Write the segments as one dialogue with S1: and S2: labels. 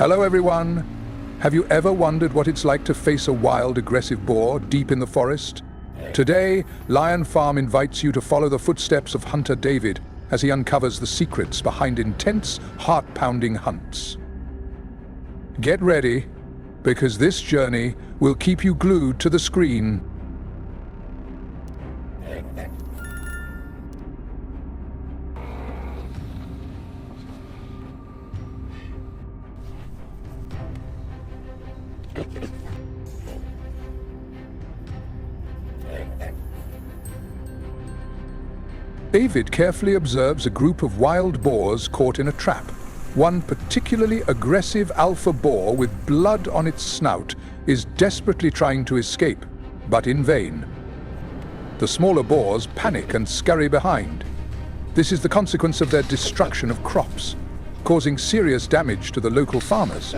S1: Hello everyone! Have you ever wondered what it's like to face a wild, aggressive boar deep in the forest? Today, Lion Farm invites you to follow the footsteps of hunter David as he uncovers the secrets behind intense, heart-pounding hunts. Get ready, because this journey will keep you glued to the screen. David carefully observes a group of wild boars caught in a trap. One particularly aggressive alpha boar with blood on its snout is desperately trying to escape, but in vain. The smaller boars panic and scurry behind. This is the consequence of their destruction of crops, causing serious damage to the local farmers.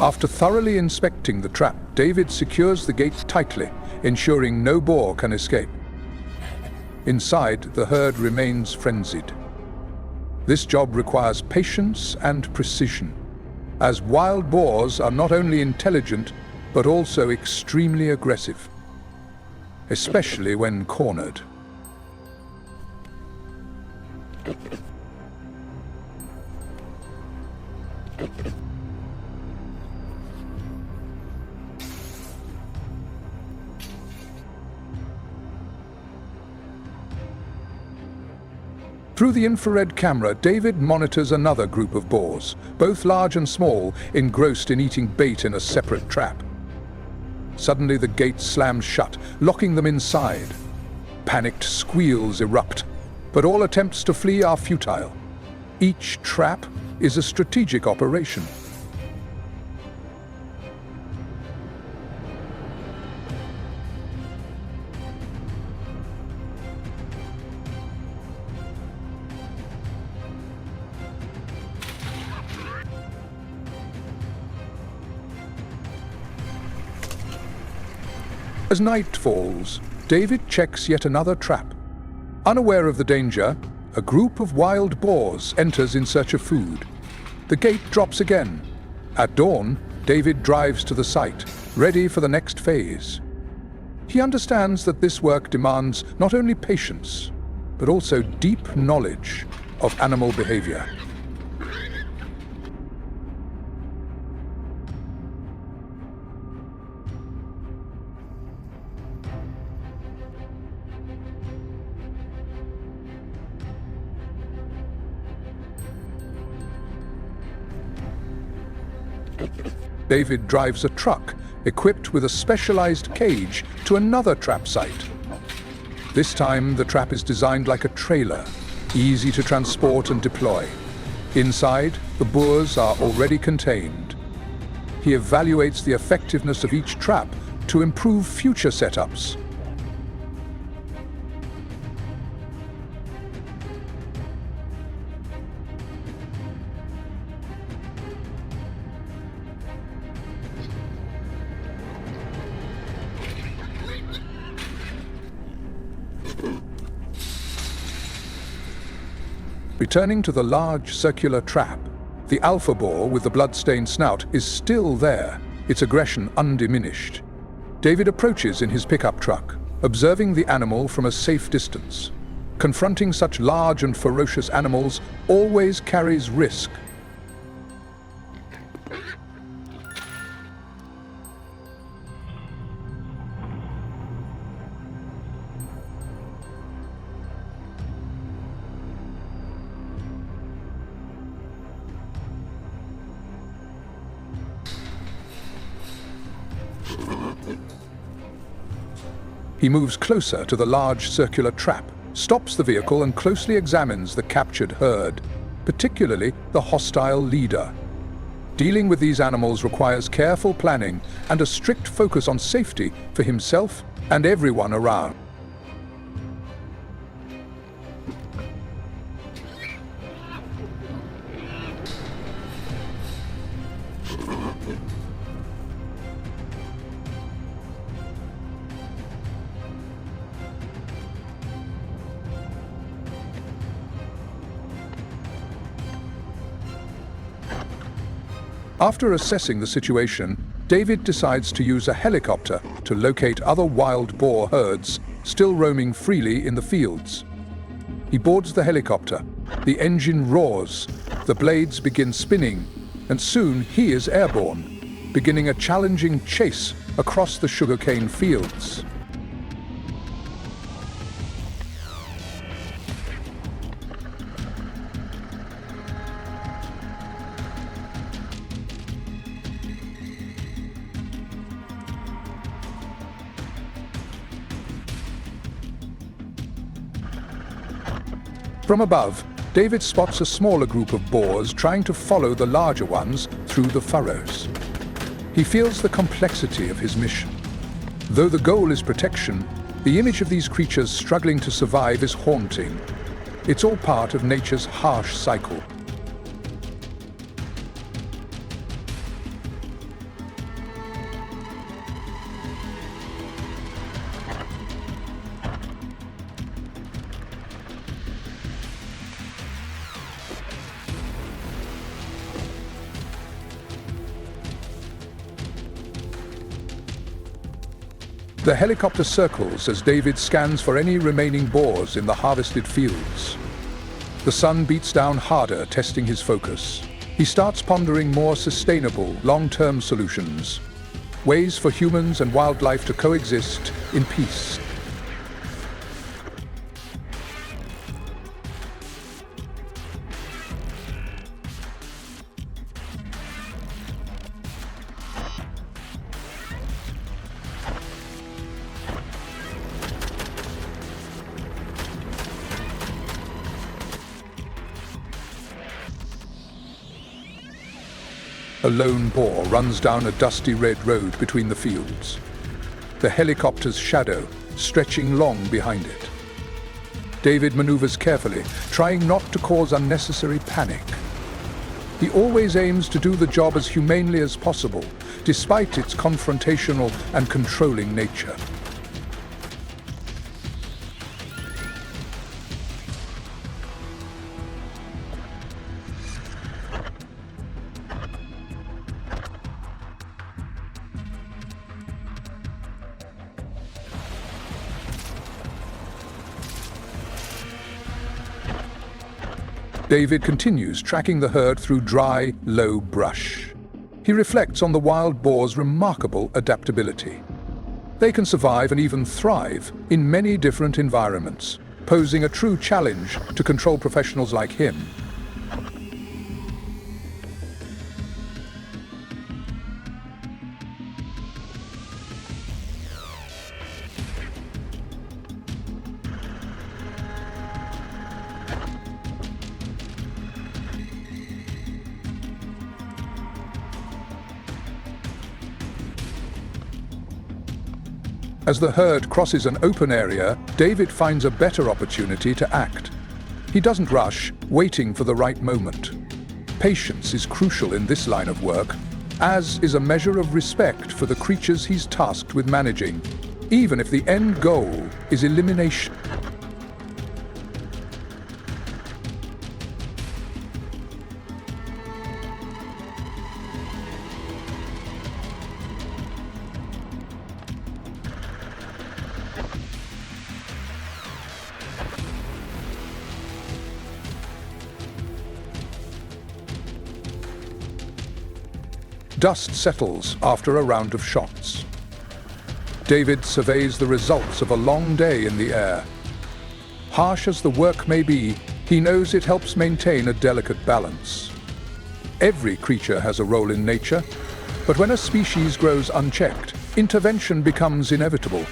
S1: After thoroughly inspecting the trap, David secures the gate tightly, ensuring no boar can escape. Inside, the herd remains frenzied. This job requires patience and precision, as wild boars are not only intelligent, but also extremely aggressive, especially when cornered. Through the infrared camera, David monitors another group of boars, both large and small, engrossed in eating bait in a separate trap. Suddenly the gate slams shut, locking them inside. Panicked squeals erupt, but all attempts to flee are futile. Each trap is a strategic operation. As night falls, David checks yet another trap. Unaware of the danger, a group of wild boars enters in search of food. The gate drops again. At dawn, David drives to the site, ready for the next phase. He understands that this work demands not only patience, but also deep knowledge of animal behavior. David drives a truck equipped with a specialized cage to another trap site. This time, the trap is designed like a trailer, easy to transport and deploy. Inside, the boars are already contained. He evaluates the effectiveness of each trap to improve future setups. Returning to the large circular trap, the alpha boar with the blood-stained snout is still there, its aggression undiminished. David approaches in his pickup truck, observing the animal from a safe distance. Confronting such large and ferocious animals always carries risk. He moves closer to the large circular trap, stops the vehicle and closely examines the captured herd, particularly the hostile leader. Dealing with these animals requires careful planning and a strict focus on safety for himself and everyone around. After assessing the situation, David decides to use a helicopter to locate other wild boar herds still roaming freely in the fields. He boards the helicopter. The engine roars, the blades begin spinning, and soon he is airborne, beginning a challenging chase across the sugarcane fields. From above, David spots a smaller group of boars trying to follow the larger ones through the furrows. He feels the complexity of his mission. Though the goal is protection, the image of these creatures struggling to survive is haunting. It's all part of nature's harsh cycle. The helicopter circles as David scans for any remaining boars in the harvested fields. The sun beats down harder, testing his focus. He starts pondering more sustainable, long-term solutions, ways for humans and wildlife to coexist in peace. A lone boar runs down a dusty red road between the fields, the helicopter's shadow stretching long behind it. David maneuvers carefully, trying not to cause unnecessary panic. He always aims to do the job as humanely as possible, despite its confrontational and controlling nature. David continues tracking the herd through dry, low brush. He reflects on the wild boar's remarkable adaptability. They can survive and even thrive in many different environments, posing a true challenge to control professionals like him. As the herd crosses an open area, David finds a better opportunity to act. He doesn't rush, waiting for the right moment. Patience is crucial in this line of work, as is a measure of respect for the creatures he's tasked with managing, even if the end goal is elimination. Dust settles after a round of shots. David surveys the results of a long day in the air. Harsh as the work may be, he knows it helps maintain a delicate balance. Every creature has a role in nature, but when a species grows unchecked, intervention becomes inevitable.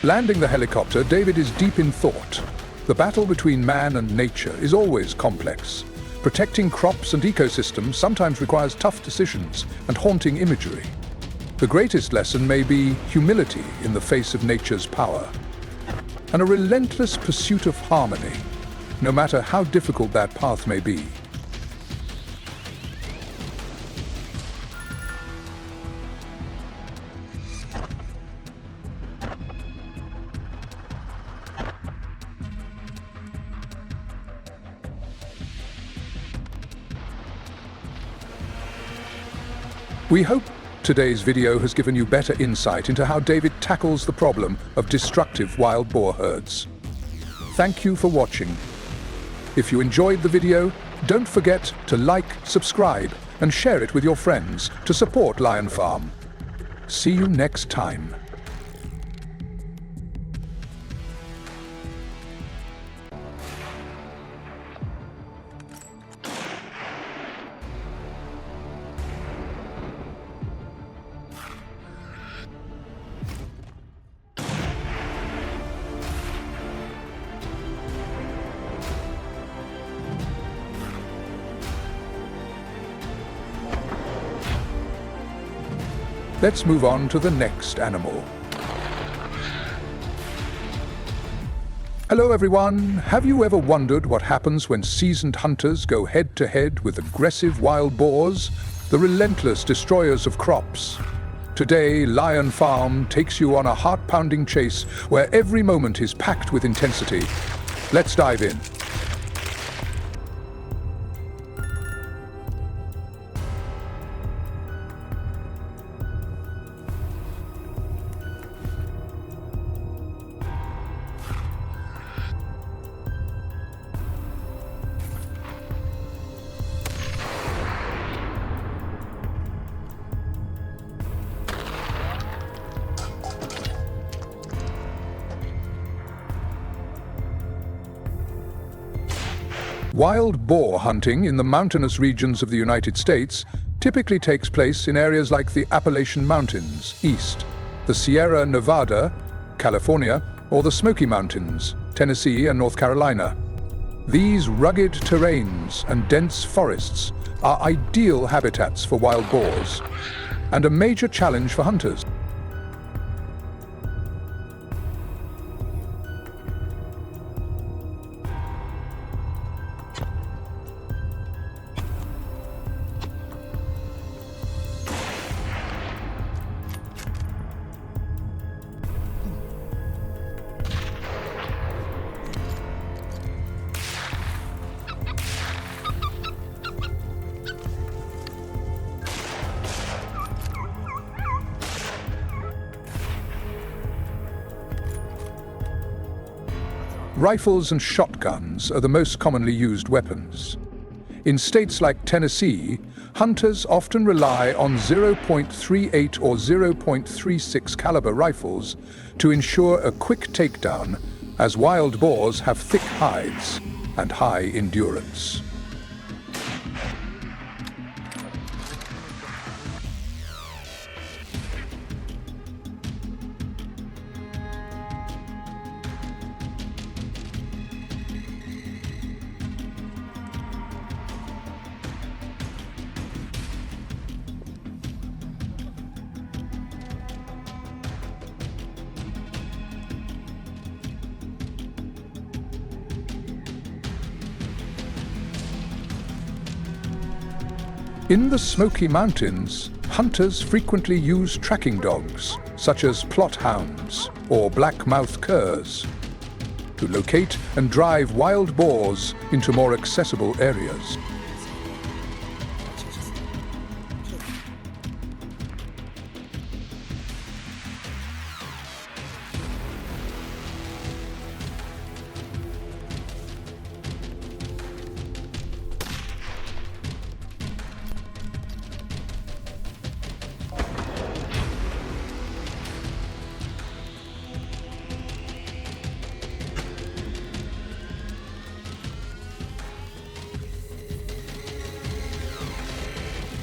S1: Landing the helicopter, David is deep in thought. The battle between man and nature is always complex. Protecting crops and ecosystems sometimes requires tough decisions and haunting imagery. The greatest lesson may be humility in the face of nature's power, and a relentless pursuit of harmony. no matter how difficult that path may be. We hope today's video has given you better insight into how David tackles the problem of destructive wild boar herds. Thank you for watching. If you enjoyed the video, don't forget to like, subscribe, and share it with your friends to support Lion Farm. See you next time. Let's move on to the next animal. Hello everyone! Have you ever wondered what happens when seasoned hunters go head-to-head with aggressive wild boars, the relentless destroyers of crops? Today, Lion Farm takes you on a heart-pounding chase where every moment is packed with intensity. Let's dive in. Wild boar hunting in the mountainous regions of the United States typically takes place in areas like the Appalachian Mountains, east, the Sierra Nevada, California, or the Smoky Mountains, Tennessee and North Carolina. These rugged terrains and dense forests are ideal habitats for wild boars, and a major challenge for hunters. Rifles and shotguns are the most commonly used weapons. In states like Tennessee, hunters often rely on 0.38 or 0.36 caliber rifles to ensure a quick takedown, as wild boars have thick hides and high endurance. In the Smoky Mountains, hunters frequently use tracking dogs, such as plot hounds or black-mouthed curs, to locate and drive wild boars into more accessible areas.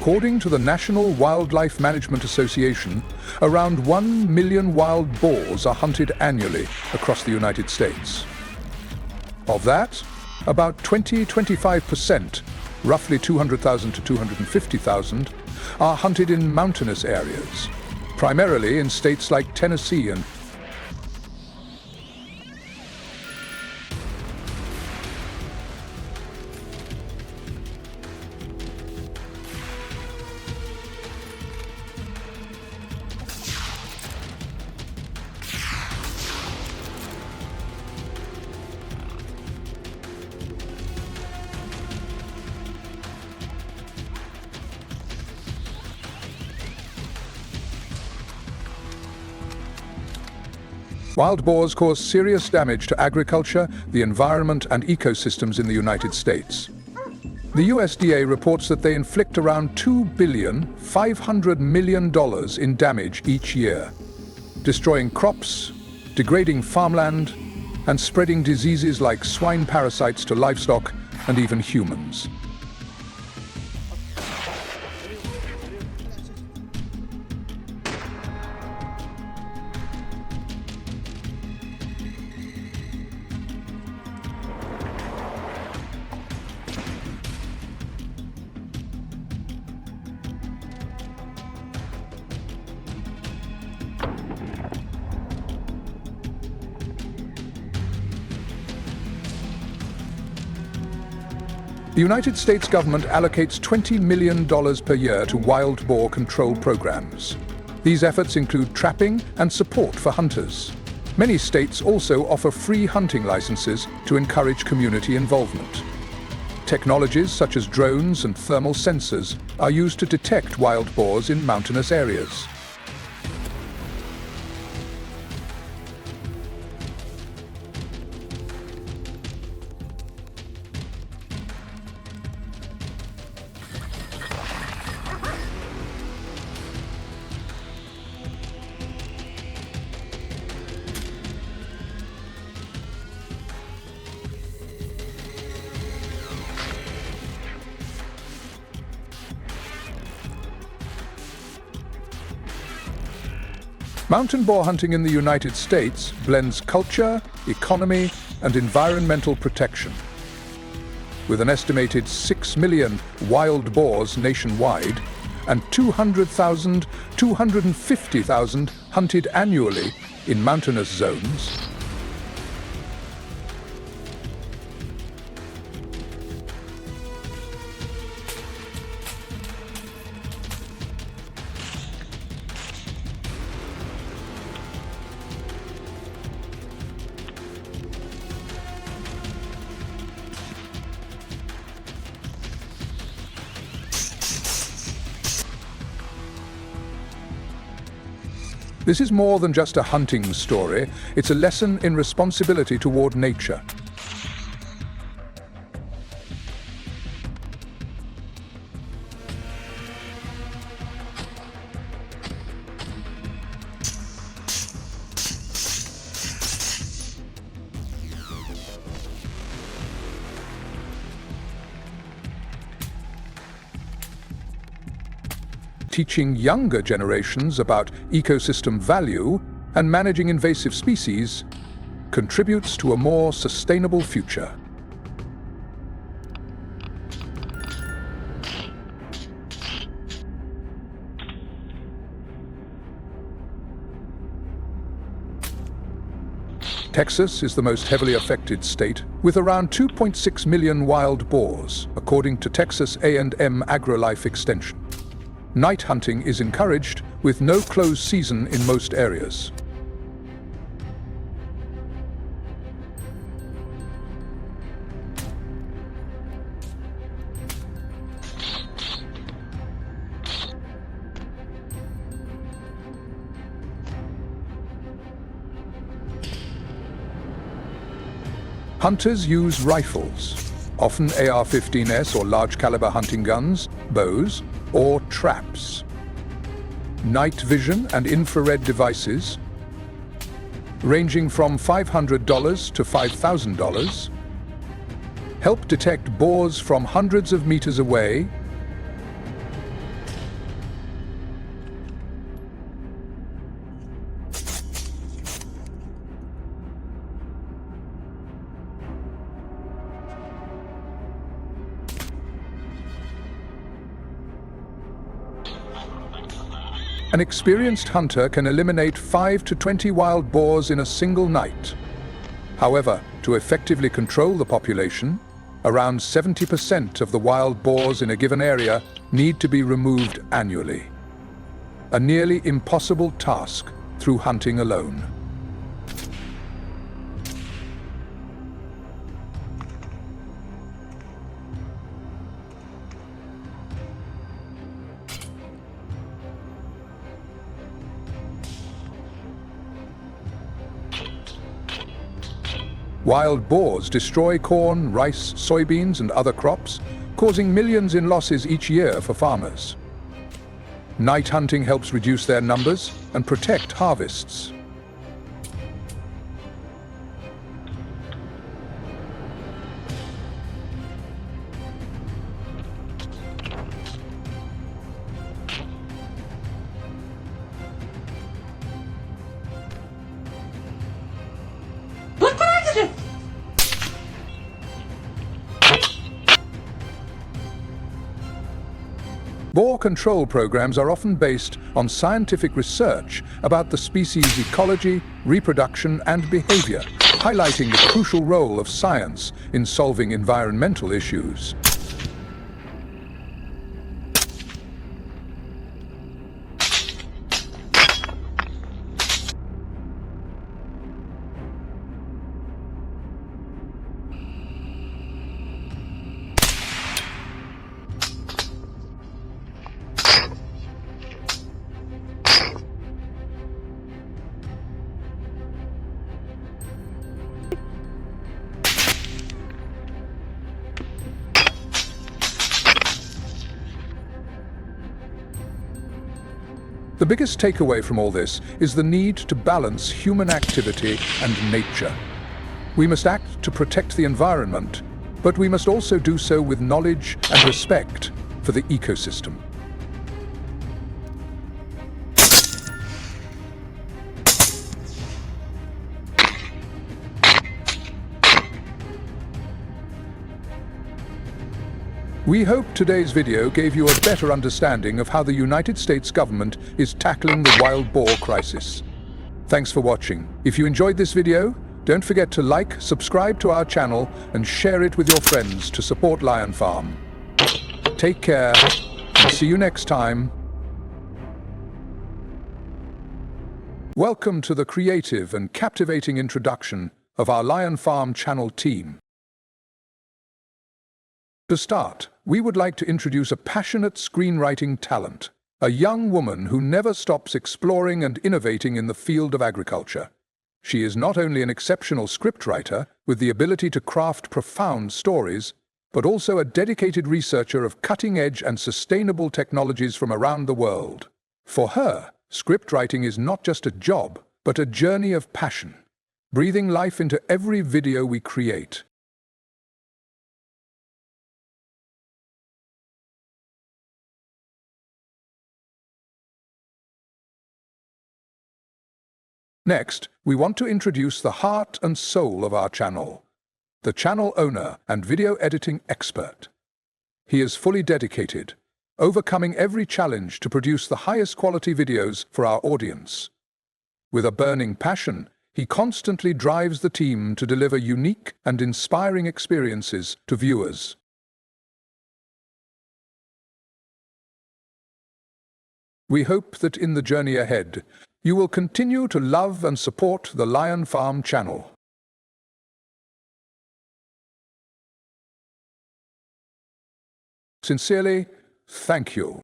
S1: According to the National Wildlife Management Association, around 1 million wild boars are hunted annually across the United States. Of that, about 20–25%, roughly 200,000 to 250,000, are hunted in mountainous areas, primarily in states like Tennessee and Wild boars cause serious damage to agriculture, the environment, and ecosystems in the United States. The USDA reports that they inflict around $2.5 billion in damage each year, destroying crops, degrading farmland, and spreading diseases like swine parasites to livestock and even humans. The United States government allocates $20 million per year to wild boar control programs. These efforts include trapping and support for hunters. Many states also offer free hunting licenses to encourage community involvement. Technologies such as drones and thermal sensors are used to detect wild boars in mountainous areas. Mountain boar hunting in the United States blends culture, economy, and environmental protection. With an estimated 6 million wild boars nationwide and 200,000 to 250,000 hunted annually in mountainous zones, this is more than just a hunting story, it's a lesson in responsibility toward nature. Teaching younger generations about ecosystem value and managing invasive species contributes to a more sustainable future. Texas is the most heavily affected state, with around 2.6 million wild boars, according to Texas A&M AgriLife Extension. Night hunting is encouraged, with no closed season in most areas. Hunters use rifles, often AR-15s or large-caliber hunting guns, bows, or traps. Night vision and infrared devices, ranging from $500 to $5,000, help detect boars from hundreds of meters away An experienced hunter can eliminate 5 to 20 wild boars in a single night. However, to effectively control the population, around 70% of the wild boars in a given area need to be removed annually. A nearly impossible task through hunting alone. Wild boars destroy corn, rice, soybeans and other crops, causing millions in losses each year for farmers. Night hunting helps reduce their numbers and protect harvests. Boar control programs are often based on scientific research about the species' ecology, reproduction and behavior, highlighting the crucial role of science in solving environmental issues. The biggest takeaway from all this is the need to balance human activity and nature. We must act to protect the environment, but we must also do so with knowledge and respect for the ecosystem. We hope today's video gave you a better understanding of how the United States government is tackling the wild boar crisis. Thanks for watching. If you enjoyed this video, don't forget to like, subscribe to our channel and share it with your friends to support Lion Farm. Take care and see you next time. Welcome to the creative and captivating introduction of our Lion Farm channel team. To start, we would like to introduce a passionate screenwriting talent, a young woman who never stops exploring and innovating in the field of agriculture. She is not only an exceptional scriptwriter with the ability to craft profound stories, but also a dedicated researcher of cutting-edge and sustainable technologies from around the world. For her, scriptwriting is not just a job, but a journey of passion, breathing life into every video we create. Next, we want to introduce the heart and soul of our channel, the channel owner and video editing expert. He is fully dedicated, overcoming every challenge to produce the highest quality videos for our audience. With a burning passion, he constantly drives the team to deliver unique and inspiring experiences to viewers. We hope that in the journey ahead, you will continue to love and support the Lion Farm channel. Sincerely, thank you.